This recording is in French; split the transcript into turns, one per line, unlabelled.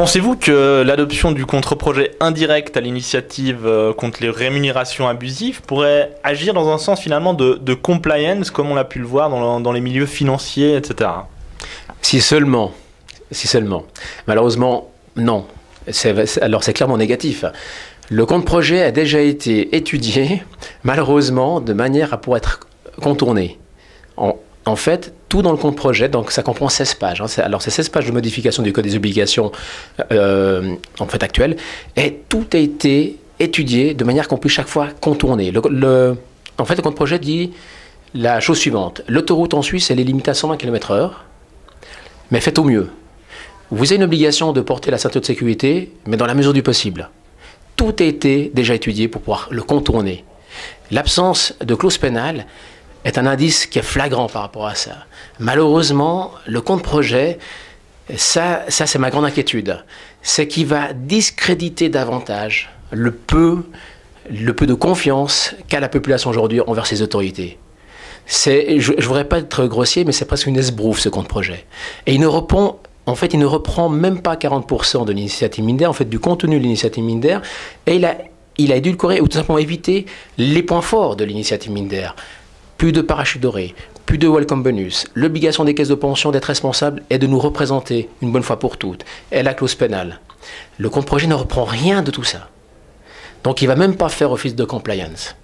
Pensez-vous que l'adoption du contre-projet indirect à l'initiative contre les rémunérations abusives pourrait agir dans un sens finalement de compliance, comme on l'a pu le voir dans les milieux financiers, etc.
Si seulement. Malheureusement, non. Alors c'est clairement négatif. Le contre-projet a déjà été étudié, malheureusement, de manière à pouvoir être contourné. En fait, tout dans le contre-projet, donc ça comprend 16 pages. Alors c'est 16 pages de modification du Code des obligations en fait actuel, et tout a été étudié de manière qu'on puisse chaque fois contourner. En fait, le contre-projet dit la chose suivante. L'autoroute en Suisse, elle est limitée à 120 km/h, mais faites au mieux. Vous avez une obligation de porter la ceinture de sécurité, mais dans la mesure du possible. Tout a été déjà étudié pour pouvoir le contourner. L'absence de clause pénale est un indice qui est flagrant par rapport à ça. Malheureusement, le contre-projet, ça c'est ma grande inquiétude, c'est qu'il va discréditer davantage le peu de confiance qu'a la population aujourd'hui envers ses autorités. Je ne voudrais pas être grossier, mais c'est presque une esbrouffe ce contre-projet. Et il ne reprend même pas 40% de l'initiative Minder, en fait du contenu de l'initiative Minder, et il a édulcoré ou tout simplement évité les points forts de l'initiative Minder. Plus de parachutes dorés, plus de welcome bonus, l'obligation des caisses de pension d'être responsables et de nous représenter une bonne fois pour toutes, et la clause pénale. Le contre-projet ne reprend rien de tout ça. Donc il ne va même pas faire office de compliance.